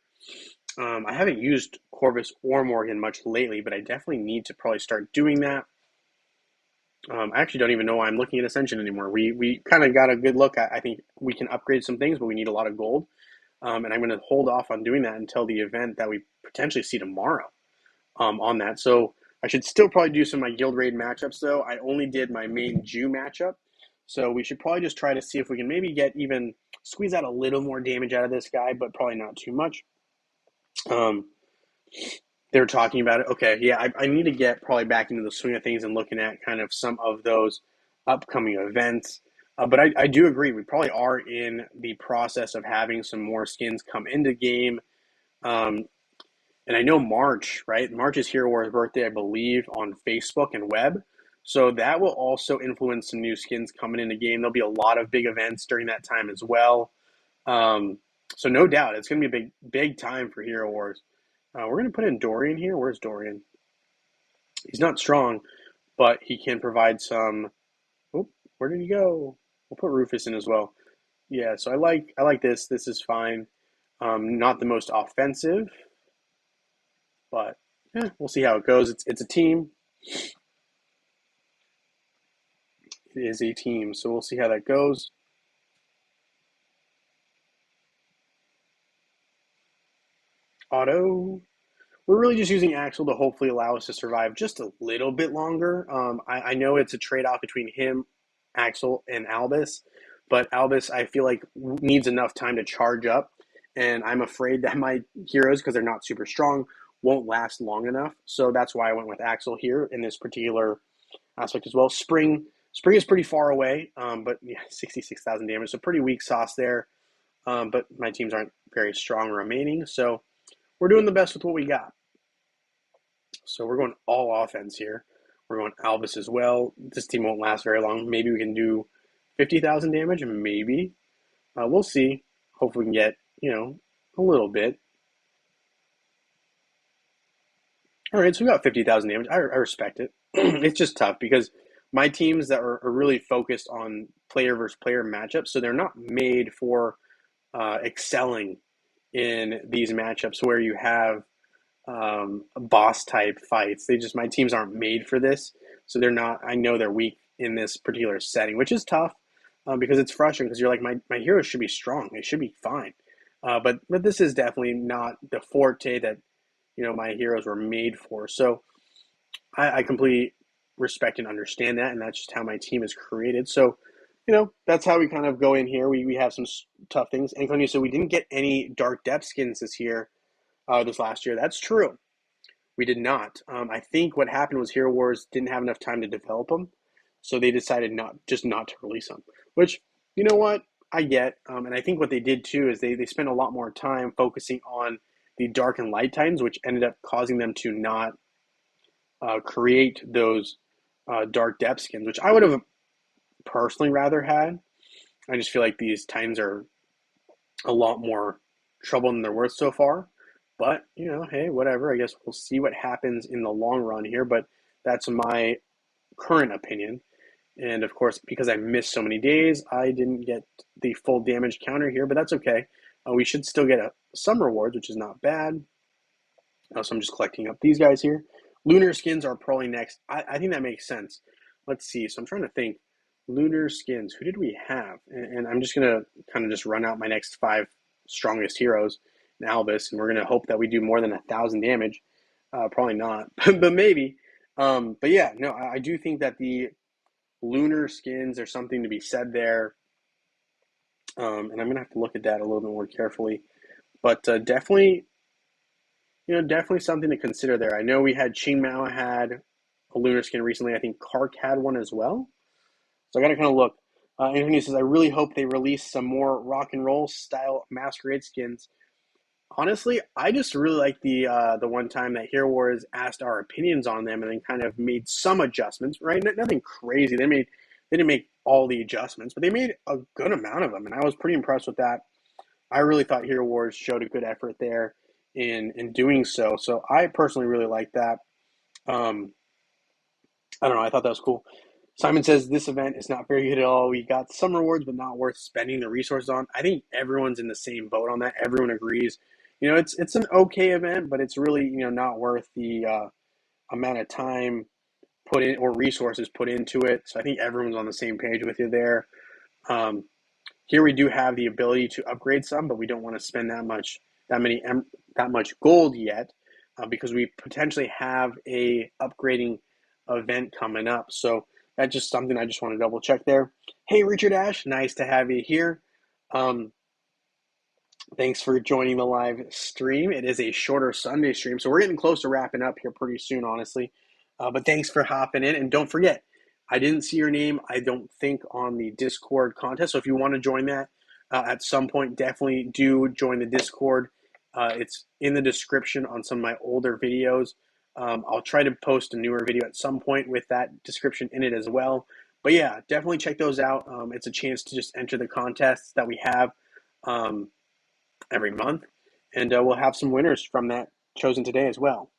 I haven't used Corvus or Morgan much lately, but I definitely need to probably start doing that. I actually don't even know why I'm looking at Ascension anymore. We kind of got a good look. I think we can upgrade some things, but we need a lot of gold. And I'm going to hold off on doing that until the event that we potentially see tomorrow on that. So I should still probably do some of my guild raid matchups, though. I only did my main Jew matchup. So we should probably just try to see if we can maybe get even squeeze out a little more damage out of this guy, but probably not too much. Um, they were talking about it. Okay, yeah, I need to get probably back into the swing of things and looking at kind of some of those upcoming events. But I do agree. We probably are in the process of having some more skins come into game. Um, and I know March, right? March is Hero War's birthday, I believe, on Facebook and web. So that will also influence some new skins coming into game. There'll be a lot of big events during that time as well. Um, so no doubt, it's going to be a big time for Hero Wars. We're going to put in Dorian here. Where's Dorian? He's not strong, but he can provide some. Oh, where did he go? We'll put Rufus in as well. Yeah, so I like this. This is fine. Not the most offensive, but we'll see how it goes. It's a team. It is a team, so we'll see how that goes. Auto. We're really just using Axel to hopefully allow us to survive just a little bit longer. I know it's a trade-off between him, Axel, and Albus, but Albus, I feel like, needs enough time to charge up, and I'm afraid that my heroes, because they're not super strong, won't last long enough. So that's why I went with Axel here in this particular aspect as well. Spring is pretty far away, but yeah, 66,000 damage, so pretty weak sauce there. But my teams aren't very strong remaining, so we're doing the best with what we got. So we're going all offense here. We're going Albus as well. This team won't last very long. Maybe we can do 50,000 damage. Maybe. We'll see. Hopefully we can get, a little bit. All right, so we got 50,000 damage. I respect it. It's just tough because my teams that are really focused on player versus player matchups, so they're not made for excelling in these matchups where you have boss type fights. My teams aren't made for this, so they're not. I know they're weak in this particular setting, which is tough because it's frustrating because you're like my heroes should be strong, they should be fine, but this is definitely not the forte that my heroes were made for. So I completely respect and understand that, and that's just how my team is created. So. That's how we kind of go in here. We have some tough things. And Antonio, so we didn't get any Dark Depth skins this last year. That's true. We did not. I think what happened was Hero Wars didn't have enough time to develop them, so they decided not to release them. Which, you know what, I get. And I think what they did too is they spent a lot more time focusing on the Dark and Light Titans, which ended up causing them to not create those Dark Depth skins, which I would have personally rather had. I just feel like these Titans are a lot more trouble than they're worth so far. But, hey, whatever. I guess we'll see what happens in the long run here. But that's my current opinion. And of course, because I missed so many days, I didn't get the full damage counter here, but that's okay. We should still get some rewards, which is not bad. So I'm just collecting up these guys here. Lunar skins are probably next. I think that makes sense. Let's see. So I'm trying to think. Lunar skins. Who did we have? And I'm just going to kind of just run out my next 5 strongest heroes in Albus, and we're going to hope that we do more than 1,000 damage. Probably not, but maybe. But yeah, no, I do think that the lunar skins, there's something to be said there. And I'm going to have to look at that a little bit more carefully. But definitely something to consider there. I know we had Ching Mao had a lunar skin recently. I think Kark had one as well. So I got to kind of look. Anthony says, I really hope they release some more rock and roll style masquerade skins. Honestly, I just really like the one time that Hero Wars asked our opinions on them and then kind of made some adjustments, right? Nothing crazy. They made They didn't make all the adjustments, but they made a good amount of them, and I was pretty impressed with that. I really thought Hero Wars showed a good effort there in doing so. So I personally really like that. Um, I don't know. I thought that was cool. Simon says this event is not very good at all. We got some rewards, but not worth spending the resources on. I think everyone's in the same boat on that. Everyone agrees. It's an okay event, but it's really not worth the amount of time put in or resources put into it. So I think everyone's on the same page with you there. Um, Here we do have the ability to upgrade some, but we don't want to spend that much gold yet because we potentially have a upgrading event coming up. So that's just something I just want to double check there. Hey, Richard Ash, nice to have you here. Thanks for joining the live stream. It is a shorter Sunday stream, so we're getting close to wrapping up here pretty soon, honestly. But thanks for hopping in, and don't forget, I didn't see your name, I don't think, on the Discord contest. So if you want to join that at some point, definitely do join the Discord. It's in the description on some of my older videos. I'll try to post a newer video at some point with that description in it as well. But yeah, definitely check those out. It's a chance to just enter the contests that we have every month, and we'll have some winners from that chosen today as well.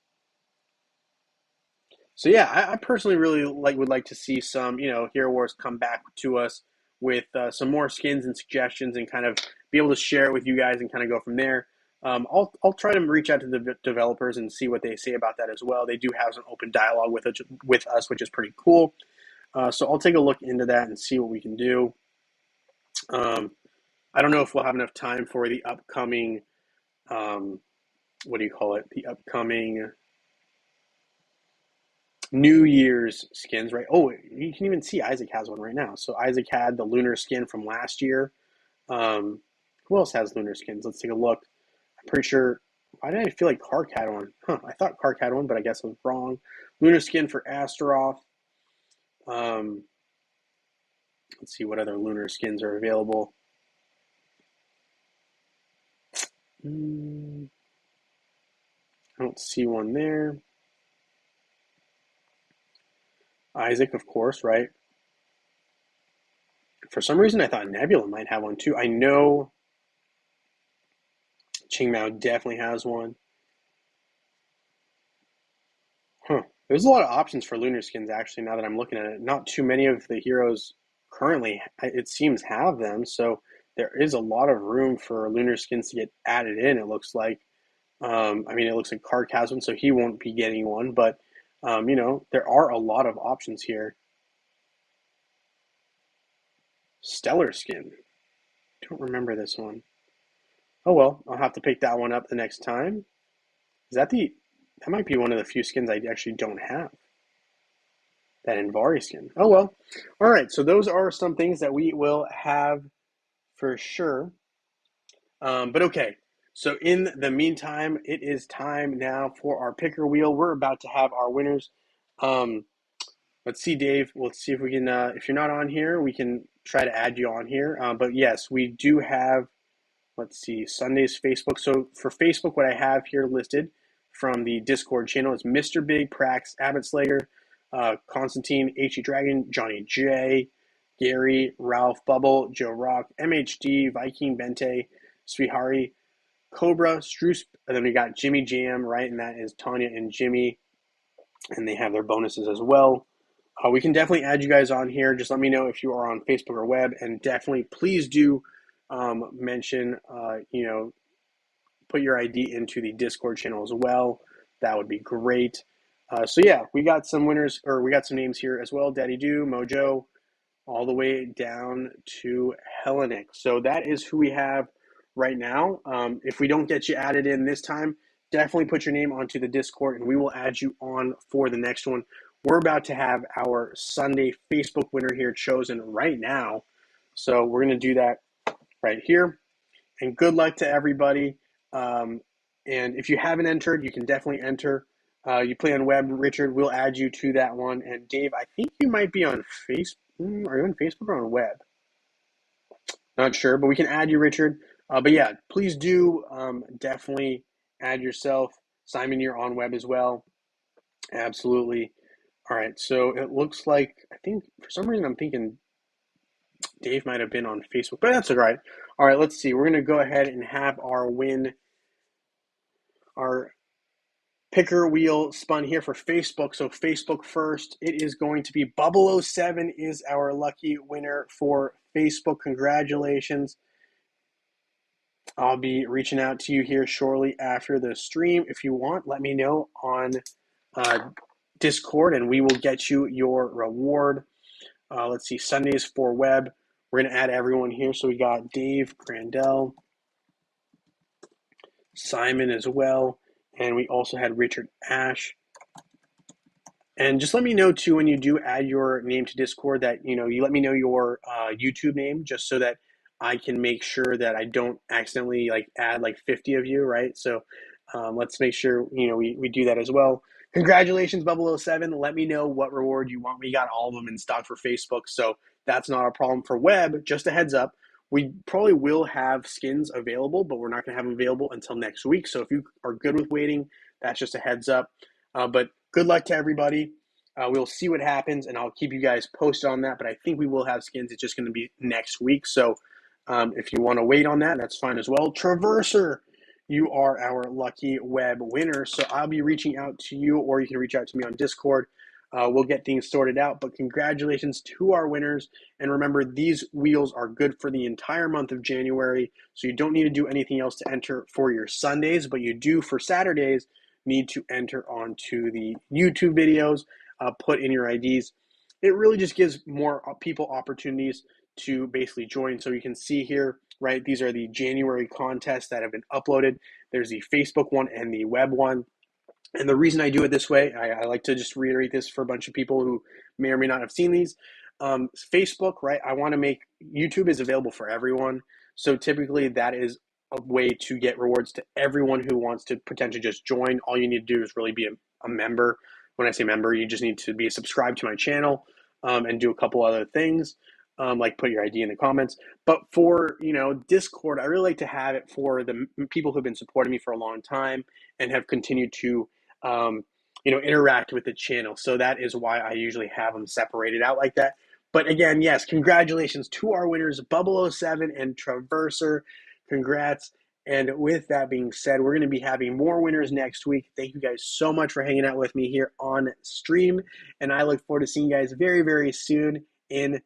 So yeah, I personally really would like to see some Hero Wars come back to us with some more skins and suggestions, and kind of be able to share it with you guys and kind of go from there. I'll try to reach out to the developers and see what they say about that as well. They do have some open dialogue with us, which is pretty cool. So I'll take a look into that and see what we can do. I don't know if we'll have enough time for the upcoming what do you call it? The upcoming New Year's skins, right? Oh, you can even see Isaac has one right now. So Isaac had the lunar skin from last year. Um, who else has lunar skins? Let's take a look. I'm pretty sure. Why did I feel like Kark had one? I thought Kark had one, but I guess I was wrong. Lunar skin for Astaroth. Um, let's see what other lunar skins are available. I don't see one there. Isaac, of course, right? For some reason, I thought Nebula might have one too. I know Qingmao definitely has one. There's a lot of options for lunar skins, actually, now that I'm looking at it. Not too many of the heroes currently, it seems, have them. So there is a lot of room for lunar skins to get added in, it looks like. It looks like Kark has one, so he won't be getting one. But, there are a lot of options here. Stellar skin. Don't remember this one. Oh well, I'll have to pick that one up the next time. That might be one of the few skins I actually don't have. That Invari skin. Oh well. All right, so those are some things that we will have for sure. But okay, so in the meantime, it is time now for our picker wheel. We're about to have our winners. Um, let's see, Dave. Let's see if we can. If you're not on here, we can try to add you on here. But yes, we do have. Let's see, Sunday's Facebook. So for Facebook, what I have here listed from the Discord channel is Mr. Big, Prax, Abbott Slayer, Constantine, HE Dragon, Johnny J, Gary, Ralph, Bubble, Joe Rock, MHD, Viking, Bente, Swihari, Cobra, Struce, and then we got Jimmy Jam, right? And that is Tanya and Jimmy, and they have their bonuses as well. We can definitely add you guys on here. Just let me know if you are on Facebook or web, and definitely please do mention, put your ID into the Discord channel as well. That would be great. So yeah, we got some winners, or we got some names here as well. Daddy Do, Mojo, all the way down to Hellenic. So that is who we have right now. If we don't get you added in this time, definitely put your name onto the Discord and we will add you on for the next one. We're about to have our Sunday Facebook winner here chosen right now. So we're going to do that right here. And good luck to everybody. And if you haven't entered, you can definitely enter. You play on web, Richard, we'll add you to that one. And Dave, I think you might be on Facebook. Are you on Facebook or on web? Not sure, but we can add you, Richard. But yeah, please do definitely add yourself. Simon, you're on web as well. Absolutely. All right, so it looks like, I think for some reason I'm thinking Dave might have been on Facebook, but that's all right. All right, let's see. We're going to go ahead and have our picker wheel spun here for Facebook. So Facebook first, it is going to be Bubble07 is our lucky winner for Facebook. Congratulations. I'll be reaching out to you here shortly after the stream. If you want, let me know on uh, Discord and we will get you your reward. Let's see, Sundays for web. We're going to add everyone here. So we got Dave Crandell, Simon as well, and we also had Richard Ash. And just let me know too when you do add your name to Discord that you let me know your YouTube name just so that I can make sure that I don't accidentally like add like 50 of you, right? So let's make sure we do that as well. Congratulations, Bubble07. Let me know what reward you want. We got all of them in stock for Facebook, so that's not a problem. For web, just a heads up, we probably will have skins available, but we're not going to have them available until next week. So if you are good with waiting, that's just a heads up. But good luck to everybody. We'll see what happens, and I'll keep you guys posted on that. But I think we will have skins. It's just going to be next week. So if you want to wait on that, that's fine as well. Traverser, you are our lucky web winner. So I'll be reaching out to you, or you can reach out to me on Discord. We'll get things sorted out. But congratulations to our winners. And remember, these wheels are good for the entire month of January. So you don't need to do anything else to enter for your Sundays, but you do for Saturdays need to enter onto the YouTube videos, put in your IDs. It really just gives more people opportunities to basically join. So you can see here, right, these are the January contests that have been uploaded. There's the Facebook one and the web one. And the reason I do it this way, I like to just reiterate this for a bunch of people who may or may not have seen these. Facebook, right, I want to make, YouTube is available for everyone. So typically that is a way to get rewards to everyone who wants to potentially just join. All you need to do is really be a member. When I say member, you just need to be subscribed to my channel and do a couple other things, like put your ID in the comments. But for Discord, I really like to have it for the people who've been supporting me for a long time and have continued to interact with the channel. So that is why I usually have them separated out like that. But again, yes, congratulations to our winners, Bubble07 and Traverser. Congrats. And with that being said, we're going to be having more winners next week. Thank you guys so much for hanging out with me here on stream. And I look forward to seeing you guys very, very soon in